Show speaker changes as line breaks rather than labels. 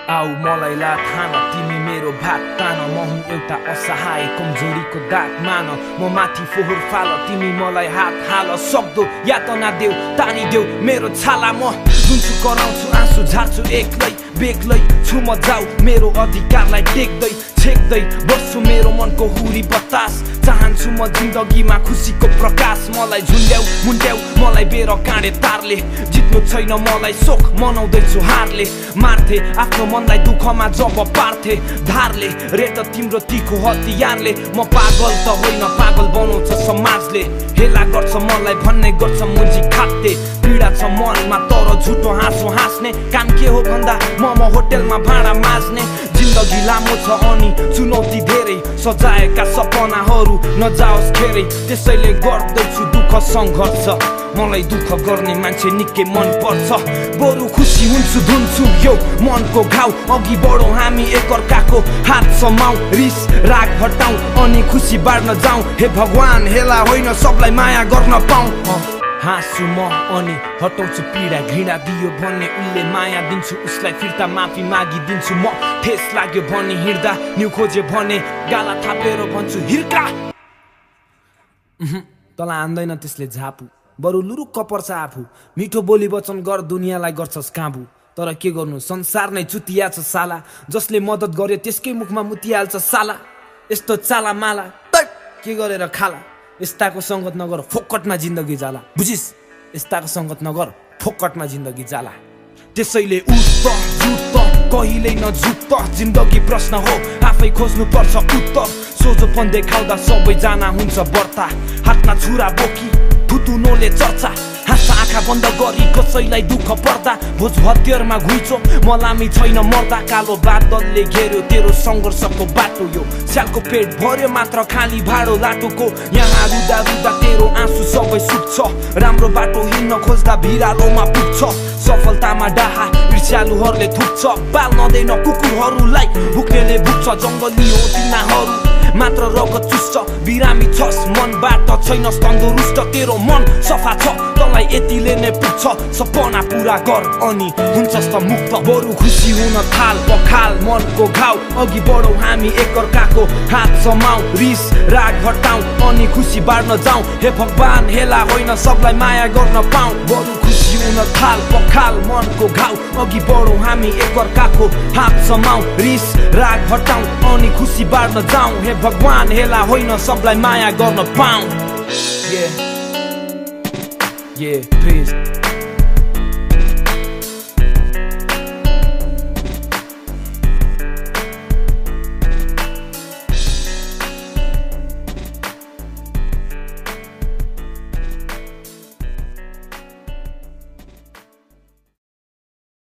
आऊ मलाई ला थान तिमी मेरो भात तान म हुँ एउटा असहाय कमजोरीको दाग मान म माथि फोहोर फाल तिमी मलाई हात हाल सक्दो यातना देऊ तानिदेऊ मेरो छाला म जुन्छु कराउँछु आँसु झार्छु एक्लै बेग्लै छु म जाऊ मेरो अधिकारलाई टेक्दै छेक्दै बस्छु मेरो मनको हुरी बतास चाहन्छु म जिन्दगीमा खुसीको प्रकाश मलाई झुन्ड्याउ मुन्ड्याउ मलाई बेर काँडे तारले जित्नु छैन मलाई सोख मनाउँदैछु हारले मार्थे आफ्नो मनलाई दुःखमा जब पार्थे धारले रेट तिम्रो तीखो हतियारले म पागल त होइन पागल बनाउँछ समाजले हेला गर्छ मलाई भन्ने गर्छ मुजी खाते पीडा छ मनमा तर झुटो हाँसो हाँस्ने काम के हो भन्दा म होटेलमा भाँडा माझ्ने जिन्दगी लामो छ अनि चुनौती धेरै सजाएका सपनाहरू नजाओस् खेरै त्यसैले गर्दैछु दुःख सङ्घर्ष मलाई दुःख गर्ने मान्छे निकै मन पर्छ बरु खुसी हुन्छु धुन्छु यो मनको घाउ अघि बढौँ हामी एकअर्काको हात समाऊ रिस राग हटाऊ अनि खुसी बाँड्न जाऊ हे भगवान हेला होइन सबलाई माया गर्न पाऊ हाँसु म अनि हटाउँछु पीडा घृणा दियो भन्ने उनले माया दिन्छु उसलाई फिर्ता माफी मागिदिन्छु म ठेस लाग्यो भने हिँड्दा न्यु खोजे भने गाला थापेर भन्छु हिर्का तँलाई आन्दैन त्यसले झापु बरु लुरुक्क पर्छ आफू मिठो बोली वचन गर दुनियाँलाई गर्छस् काबु तर के गर्नु संसार नै चुतिया छ साला जसले मद्दत गर्यो त्यसकै मुखमा मुतिहाल्छ साला यस्तो चाला माला के गरेर खाला यस्ताको सङ्गत नगर फोकटमा जिन्दगी जाला बुझिस यस्ताको सङ्गत नगर फोकटमा जिन्दगी जाला त्यसैले उठ जुट कहिल्यै नझुट जिन्दगी प्रश्न हो आफै खोज्नु पर्छ उत्तर सोझोपन देखाउँदा सबैजना हुन्छ बर्ता हातमा छुरा बोकी थुतुनोले चर्चा हाँस आँखा बन्द गरी कसैलाई दुःख पर्दा भोज हतियारमा घुइँचो मलामी छैन मर्दा कालो बादलले घेर्यो तेरो सङ्घर्षको बाटो यो स्यालको पेट भर्यो मात्र खाली भाडो लाटोको यहाँ रुदा रुदा तेरो आँसु सबै सुक्छ राम्रो बाटो हिँड्न खोज्दा भिरालोमा पुग्छ सफलतामा डाहा ईर्ष्यालुहरूले थुक्छ बाल नदैन कुकुरहरूलाई भुक्नेले भुक्छ जङ्गली हो तिनीहरू मात्र रगत चुस्छ बिरामी छस् मनबाट छैनस् तन्दुरुस्त तेरो मन सफा छ तँलाई यतिले नै पुग्छ सपना पुरा गर अनि हुन्छस् त मुक्त बरु खुसी हुन थाल पखाल मनको घाउ अघि बढौँ हामी एकअर्काको हात समाऊ रिस राग हटाऊ अनि खुसी बाँड्न जाऊ हे भगवान हेला होइन सबलाई माया गर्न पाऊ बरु खुसी हुन थाल पखाल मनको घाउ अघि बढौँ हामी एकअर्काको हात समाऊ रिस राग हटाऊ अनि खुसी बाँड्न जाऊ हे भगवान हेला होइन सबलाई माया गर्न पाऊ Yeah, please